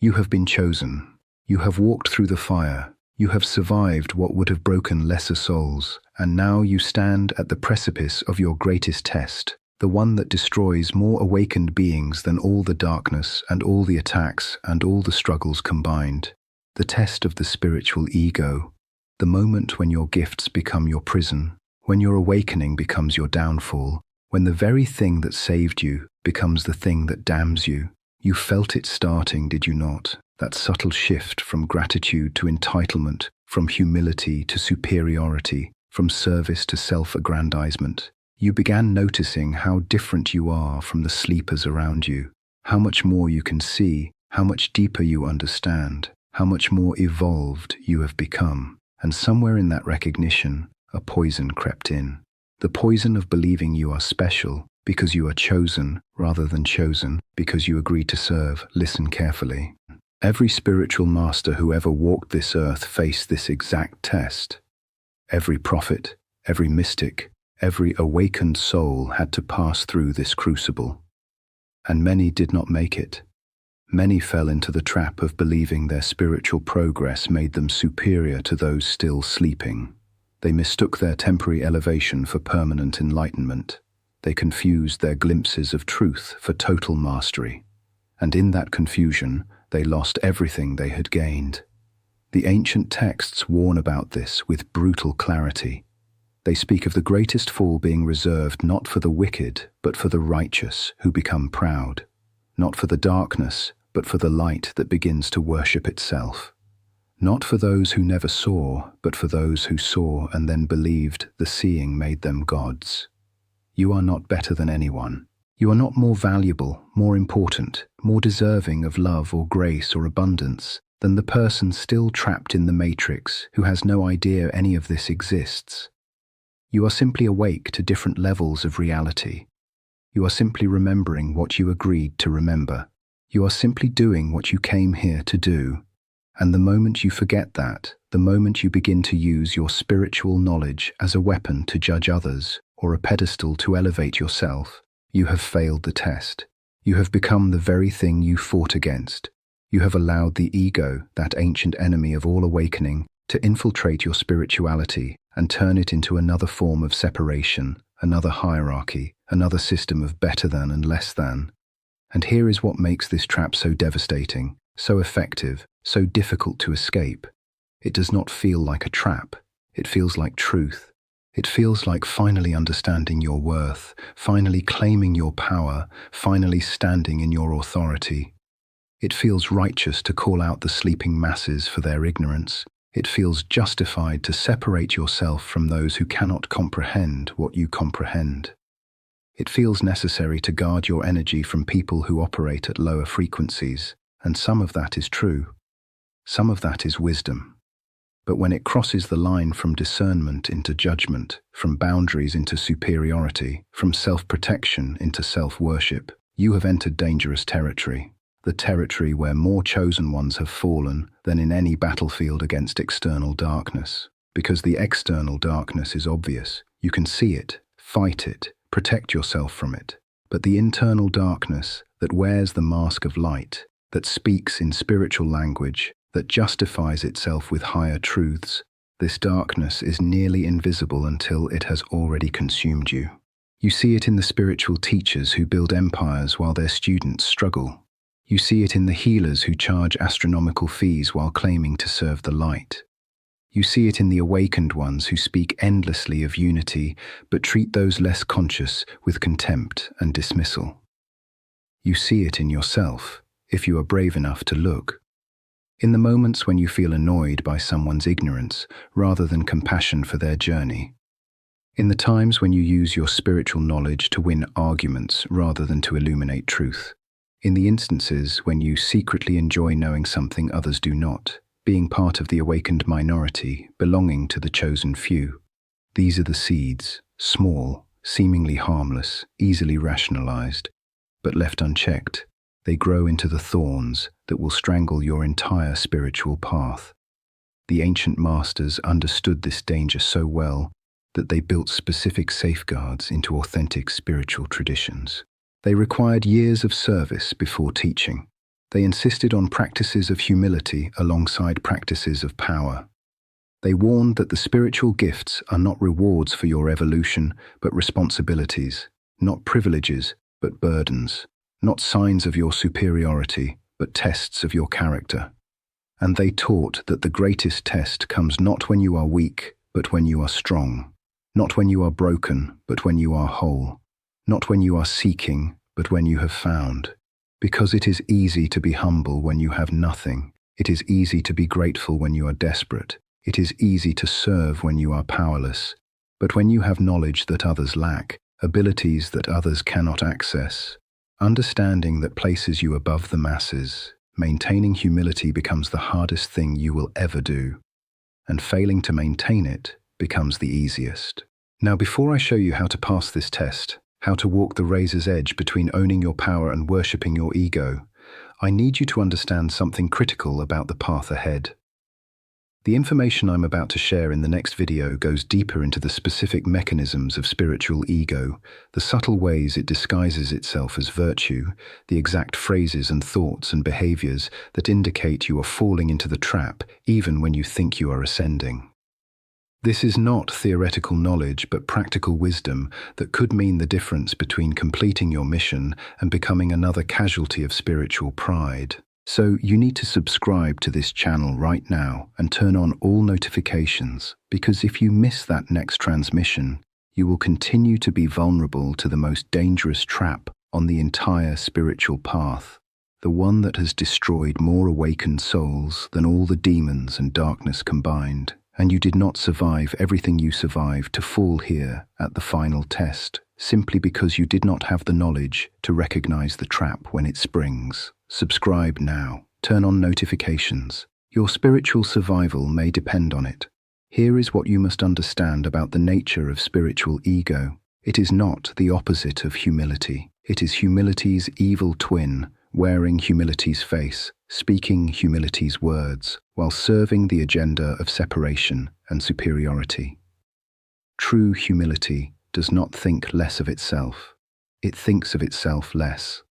You have been chosen. You have walked through the fire. You have survived what would have broken lesser souls, and now you stand at the precipice of your greatest test, the one that destroys more awakened beings than all the darkness and all the attacks and all the struggles combined. The test of the spiritual ego, the moment when your gifts become your prison, when your awakening becomes your downfall, when the very thing that saved you becomes the thing that damns you. You felt it starting, did you not? That subtle shift from gratitude to entitlement, from humility to superiority, from service to self-aggrandizement. You began noticing how different you are from the sleepers around you, how much more you can see, how much deeper you understand, how much more evolved you have become. And somewhere in that recognition, a poison crept in. The poison of believing you are special because you are chosen rather than chosen because you agreed to serve. Listen carefully. Every spiritual master who ever walked this earth faced this exact test. Every prophet, every mystic, every awakened soul had to pass through this crucible. And many did not make it. Many fell into the trap of believing their spiritual progress made them superior to those still sleeping. They mistook their temporary elevation for permanent enlightenment. They confused their glimpses of truth for total mastery. And in that confusion, they lost everything they had gained. The ancient texts warn about this with brutal clarity. They speak of the greatest fall being reserved not for the wicked, but for the righteous who become proud. Not for the darkness, but for the light that begins to worship itself. Not for those who never saw, but for those who saw and then believed the seeing made them gods. You are not better than anyone. You are not more valuable, more important, more deserving of love or grace or abundance than the person still trapped in the matrix who has no idea any of this exists. You are simply awake to different levels of reality. You are simply remembering what you agreed to remember. You are simply doing what you came here to do. And the moment you forget that, the moment you begin to use your spiritual knowledge as a weapon to judge others or a pedestal to elevate yourself, you have failed the test. You have become the very thing you fought against. You have allowed the ego, that ancient enemy of all awakening, to infiltrate your spirituality and turn it into another form of separation, another hierarchy, another system of better than and less than. And here is what makes this trap so devastating, so effective, so difficult to escape. It does not feel like a trap. It feels like truth. It feels like finally understanding your worth, finally claiming your power, finally standing in your authority. It feels righteous to call out the sleeping masses for their ignorance. It feels justified to separate yourself from those who cannot comprehend what you comprehend. It feels necessary to guard your energy from people who operate at lower frequencies, and some of that is true. Some of that is wisdom. But when it crosses the line from discernment into judgment, from boundaries into superiority, from self-protection into self-worship, you have entered dangerous territory. The territory where more chosen ones have fallen than in any battlefield against external darkness. Because the external darkness is obvious. You can see it, fight it, protect yourself from it. But the internal darkness that wears the mask of light, that speaks in spiritual language, that justifies itself with higher truths, this darkness is nearly invisible until it has already consumed you. You see it in the spiritual teachers who build empires while their students struggle. You see it in the healers who charge astronomical fees while claiming to serve the light. You see it in the awakened ones who speak endlessly of unity but treat those less conscious with contempt and dismissal. You see it in yourself, if you are brave enough to look. In the moments when you feel annoyed by someone's ignorance rather than compassion for their journey. In the times when you use your spiritual knowledge to win arguments rather than to illuminate truth. In the instances when you secretly enjoy knowing something others do not, being part of the awakened minority, belonging to the chosen few. These are the seeds, small, seemingly harmless, easily rationalized, but left unchecked, they grow into the thorns that will strangle your entire spiritual path. The ancient masters understood this danger so well that they built specific safeguards into authentic spiritual traditions. They required years of service before teaching. They insisted on practices of humility alongside practices of power. They warned that the spiritual gifts are not rewards for your evolution, but responsibilities, not privileges, but burdens, not signs of your superiority, but tests of your character. And they taught that the greatest test comes not when you are weak, but when you are strong, not when you are broken, but when you are whole, not when you are seeking, but when you have found. Because it is easy to be humble when you have nothing. It is easy to be grateful when you are desperate. It is easy to serve when you are powerless. But when you have knowledge that others lack, abilities that others cannot access, understanding that places you above the masses, maintaining humility becomes the hardest thing you will ever do, and failing to maintain it becomes the easiest. Now, before I show you how to pass this test, how to walk the razor's edge between owning your power and worshipping your ego, I need you to understand something critical about the path ahead. The information I'm about to share in the next video goes deeper into the specific mechanisms of spiritual ego, the subtle ways it disguises itself as virtue, the exact phrases and thoughts and behaviors that indicate you are falling into the trap even when you think you are ascending. This is not theoretical knowledge but practical wisdom that could mean the difference between completing your mission and becoming another casualty of spiritual pride. So you need to subscribe to this channel right now and turn on all notifications, because if you miss that next transmission, you will continue to be vulnerable to the most dangerous trap on the entire spiritual path, the one that has destroyed more awakened souls than all the demons and darkness combined. And you did not survive everything you survived to fall here at the final test, simply because you did not have the knowledge to recognize the trap when it springs. Subscribe now. Turn on notifications. Your spiritual survival may depend on it. Here is what you must understand about the nature of spiritual ego. It is not the opposite of humility. It is humility's evil twin, wearing humility's face, speaking humility's words, while serving the agenda of separation and superiority. True humility does not think less of itself. It thinks of itself less.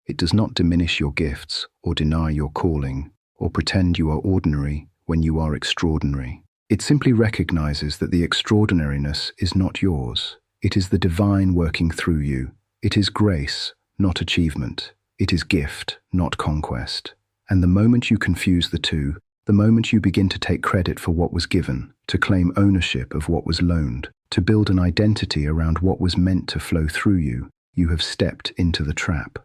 It does not diminish your gifts or deny your calling or pretend you are ordinary when you are extraordinary. It simply recognizes that the extraordinariness is not yours. It is the divine working through you. It is grace, not achievement. It is gift, not conquest. And the moment you confuse the two, the moment you begin to take credit for what was given, to claim ownership of what was loaned, to build an identity around what was meant to flow through you, you have stepped into the trap.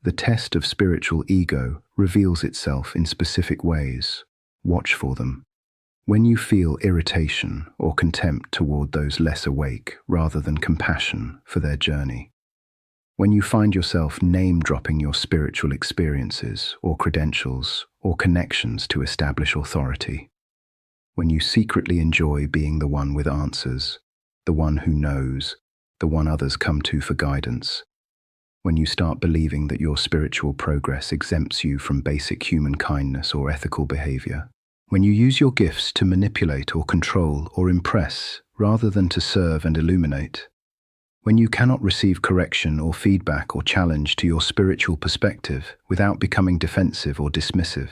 The test of spiritual ego reveals itself in specific ways. Watch for them. When you feel irritation or contempt toward those less awake rather than compassion for their journey. When you find yourself name-dropping your spiritual experiences or credentials or connections to establish authority. When you secretly enjoy being the one with answers, the one who knows, the one others come to for guidance. When you start believing that your spiritual progress exempts you from basic human kindness or ethical behavior. When you use your gifts to manipulate or control or impress rather than to serve and illuminate. When you cannot receive correction or feedback or challenge to your spiritual perspective without becoming defensive or dismissive.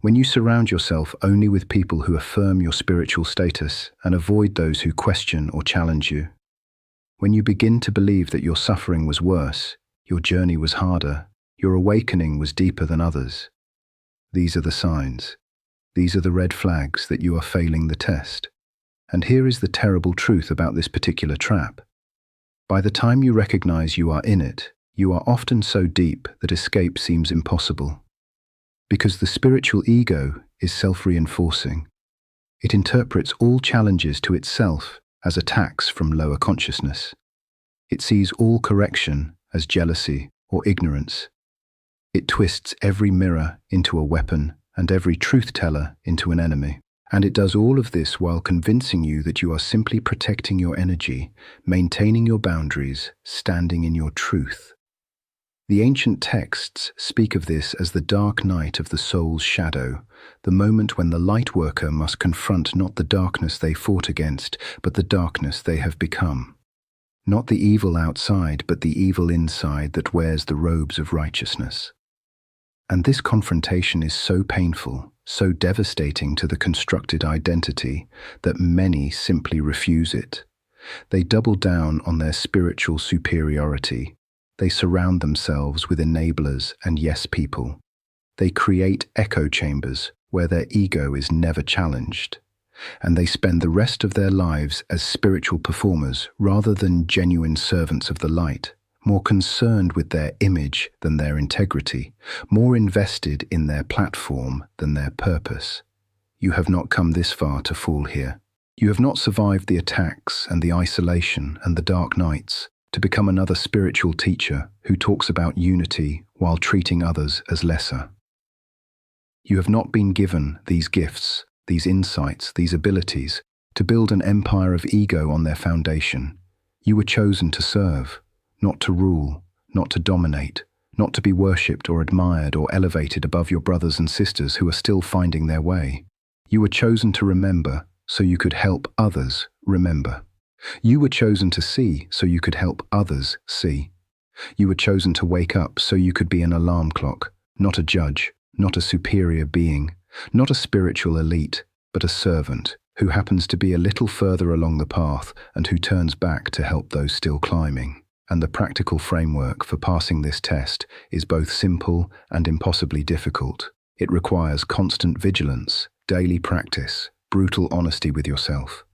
When you surround yourself only with people who affirm your spiritual status and avoid those who question or challenge you. When you begin to believe that your suffering was worse, your journey was harder, your awakening was deeper than others. These are the signs. These are the red flags that you are failing the test. And here is the terrible truth about this particular trap. By the time you recognize you are in it, you are often so deep that escape seems impossible. Because the spiritual ego is self-reinforcing. It interprets all challenges to itself as attacks from lower consciousness. It sees all correction as jealousy or ignorance. It twists every mirror into a weapon and every truth-teller into an enemy. And it does all of this while convincing you that you are simply protecting your energy, maintaining your boundaries, standing in your truth. The ancient texts speak of this as the dark night of the soul's shadow, the moment when the light worker must confront not the darkness they fought against, but the darkness they have become. Not the evil outside, but the evil inside that wears the robes of righteousness. And this confrontation is so painful, so devastating to the constructed identity that many simply refuse it. They double down on their spiritual superiority. They surround themselves with enablers and yes people. They create echo chambers where their ego is never challenged. And they spend the rest of their lives as spiritual performers rather than genuine servants of the light, more concerned with their image than their integrity, more invested in their platform than their purpose. You have not come this far to fall here. You have not survived the attacks and the isolation and the dark nights to become another spiritual teacher who talks about unity while treating others as lesser. You have not been given these gifts, these insights, these abilities to build an empire of ego on their foundation. You were chosen to serve, not to rule, not to dominate, not to be worshipped or admired or elevated above your brothers and sisters who are still finding their way. You were chosen to remember so you could help others remember. You were chosen to see so you could help others see. You were chosen to wake up so you could be an alarm clock, not a judge, not a superior being, not a spiritual elite, but a servant who happens to be a little further along the path and who turns back to help those still climbing. And the practical framework for passing this test is both simple and impossibly difficult. It requires constant vigilance, daily practice, brutal honesty with yourself.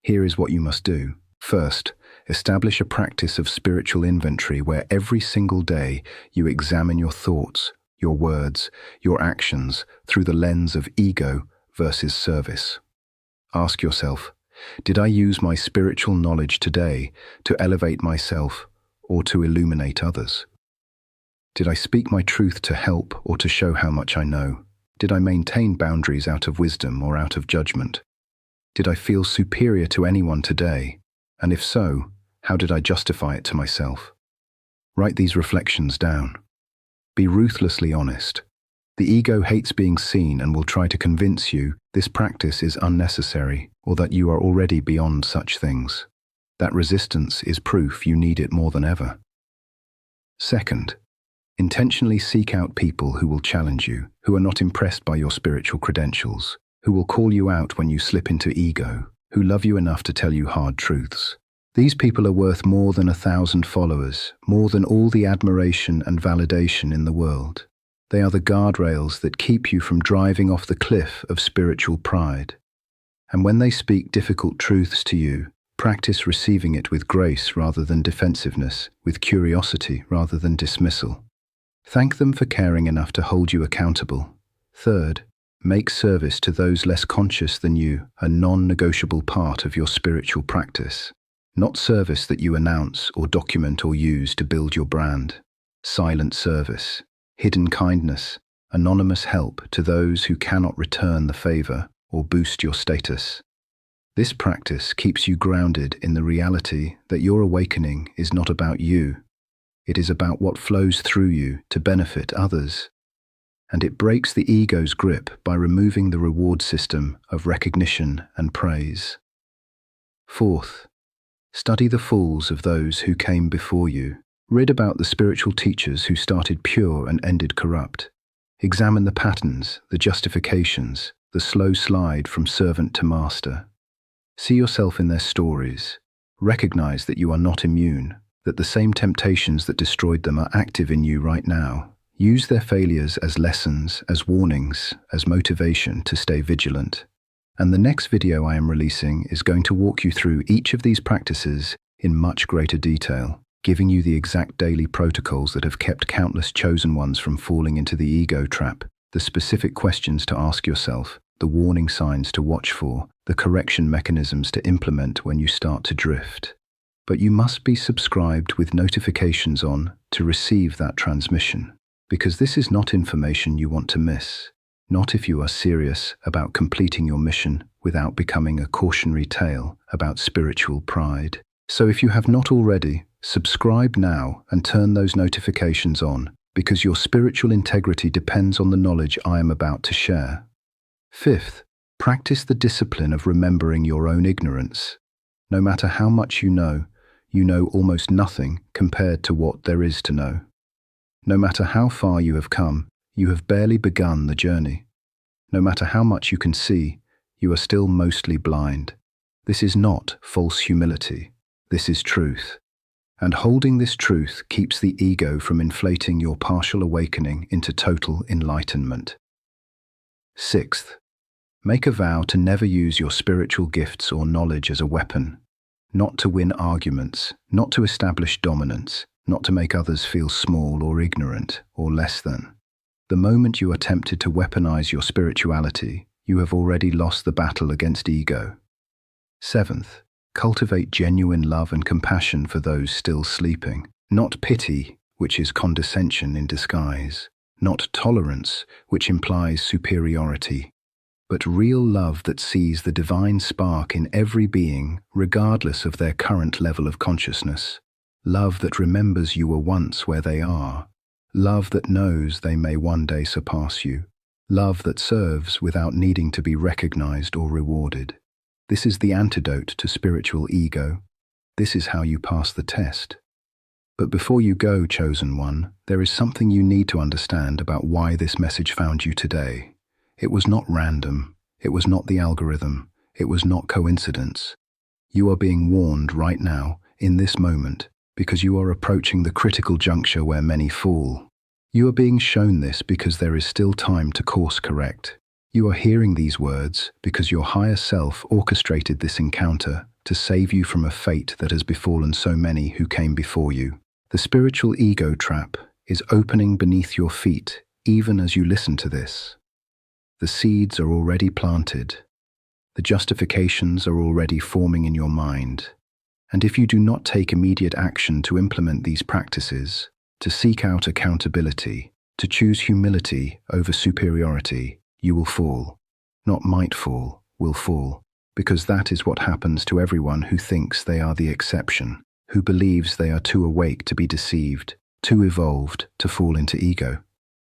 Here is what you must do. First, establish a practice of spiritual inventory where every single day you examine your thoughts, your words, your actions through the lens of ego versus service. Ask yourself, did I use my spiritual knowledge today to elevate myself or to illuminate others? Did I speak my truth to help or to show how much I know? Did I maintain boundaries out of wisdom or out of judgment? Did I feel superior to anyone today? And if so, how did I justify it to myself? Write these reflections down. Be ruthlessly honest. The ego hates being seen and will try to convince you this practice is unnecessary or that you are already beyond such things. That resistance is proof you need it more than ever. Second, intentionally seek out people who will challenge you, who are not impressed by your spiritual credentials, who will call you out when you slip into ego, who love you enough to tell you hard truths. These people are worth more than 1,000 followers, more than all the admiration and validation in the world. They are the guardrails that keep you from driving off the cliff of spiritual pride. And when they speak difficult truths to you, practice receiving it with grace rather than defensiveness, with curiosity rather than dismissal. Thank them for caring enough to hold you accountable. Third, make service to those less conscious than you a non-negotiable part of your spiritual practice. Not service that you announce or document or use to build your brand. Silent service, hidden kindness, anonymous help to those who cannot return the favor or boost your status. This practice keeps you grounded in the reality that your awakening is not about you. It is about what flows through you to benefit others. And it breaks the ego's grip by removing the reward system of recognition and praise. Fourth, study the falls of those who came before you. Read about the spiritual teachers who started pure and ended corrupt. Examine the patterns, the justifications, the slow slide from servant to master. See yourself in their stories. Recognize that you are not immune, that the same temptations that destroyed them are active in you right now. Use their failures as lessons, as warnings, as motivation to stay vigilant. And the next video I am releasing is going to walk you through each of these practices in much greater detail, giving you the exact daily protocols that have kept countless chosen ones from falling into the ego trap, the specific questions to ask yourself, the warning signs to watch for, the correction mechanisms to implement when you start to drift. But you must be subscribed with notifications on to receive that transmission, because this is not information you want to miss, not if you are serious about completing your mission without becoming a cautionary tale about spiritual pride. So if you have not already, subscribe now and turn those notifications on, because your spiritual integrity depends on the knowledge I am about to share. Fifth, practice the discipline of remembering your own ignorance. No matter how much you know almost nothing compared to what there is to know. No matter how far you have come, You have barely begun the journey. No matter how much you can see, you are still mostly blind. This is not false humility. This is truth. And holding this truth keeps the ego from inflating your partial awakening into total enlightenment. Sixth, make a vow to never use your spiritual gifts or knowledge as a weapon, not to win arguments, not to establish dominance, not to make others feel small or ignorant or less than. The moment you are tempted to weaponize your spirituality, you have already lost the battle against ego. Seventh, cultivate genuine love and compassion for those still sleeping. Not pity, which is condescension in disguise. Not tolerance, which implies superiority. But real love that sees the divine spark in every being, regardless of their current level of consciousness. Love that remembers you were once where they are. Love that knows they may one day surpass you. Love that serves without needing to be recognized or rewarded. This is the antidote to spiritual ego. This is how you pass the test. But before you go, chosen one, there is something you need to understand about why this message found you today. It was not random. It was not the algorithm. It was not coincidence. You are being warned right now, in this moment, because you are approaching the critical juncture where many fall. You are being shown this because there is still time to course correct. You are hearing these words because your higher self orchestrated this encounter to save you from a fate that has befallen so many who came before you. The spiritual ego trap is opening beneath your feet even as you listen to this. The seeds are already planted. The justifications are already forming in your mind. And if you do not take immediate action to implement these practices, to seek out accountability, to choose humility over superiority, you will fall. Not might fall, will fall, because that is what happens to everyone who thinks they are the exception, who believes they are too awake to be deceived, too evolved to fall into ego.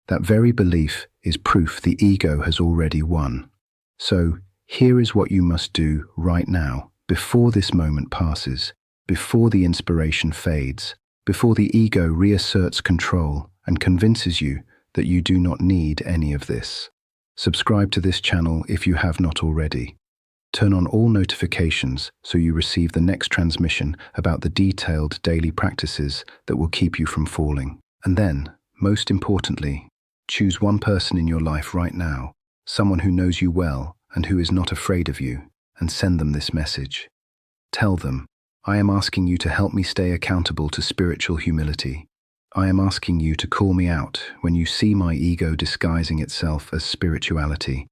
That very belief is proof the ego has already won. So, here is what you must do right now, before this moment passes, before the inspiration fades, before the ego reasserts control and convinces you that you do not need any of this. Subscribe to this channel if you have not already. Turn on all notifications so you receive the next transmission about the detailed daily practices that will keep you from falling. And then, most importantly, choose one person in your life right now, someone who knows you well and who is not afraid of you, and send them this message. Tell them, I am asking you to help me stay accountable to spiritual humility. I am asking you to call me out when you see my ego disguising itself as spirituality.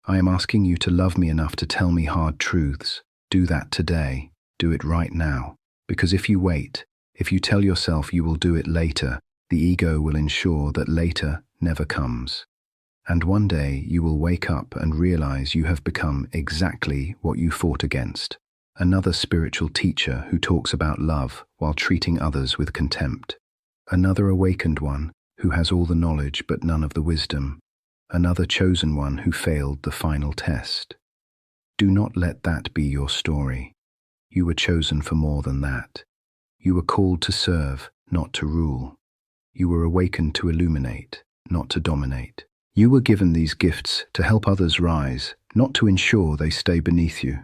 I am asking you to love me enough to tell me hard truths. Do that today. Do it right now. Because if you wait, if you tell yourself you will do it later, the ego will ensure that later never comes. And one day you will wake up and realize you have become exactly what you fought against. Another spiritual teacher who talks about love while treating others with contempt. Another awakened one who has all the knowledge but none of the wisdom. Another chosen one who failed the final test. Do not let that be your story. You were chosen for more than that. You were called to serve, not to rule. You were awakened to illuminate, not to dominate. You were given these gifts to help others rise, not to ensure they stay beneath you.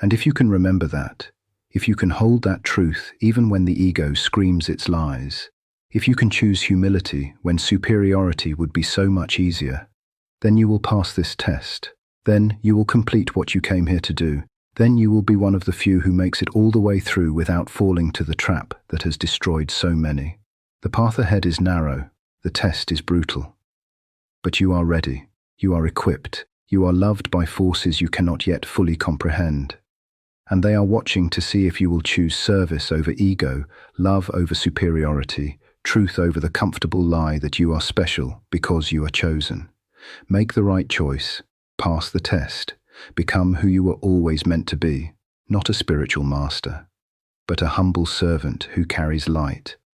And if you can remember that, if you can hold that truth even when the ego screams its lies, if you can choose humility when superiority would be so much easier, then you will pass this test. Then you will complete what you came here to do. Then you will be one of the few who makes it all the way through without falling to the trap that has destroyed so many. The path ahead is narrow. The test is brutal. But you are ready. You are equipped. You are loved by forces you cannot yet fully comprehend. And they are watching to see if you will choose service over ego, love over superiority, truth over the comfortable lie that you are special because you are chosen. Make the right choice. Pass the test. Become who you were always meant to be, not a spiritual master, but a humble servant who carries light,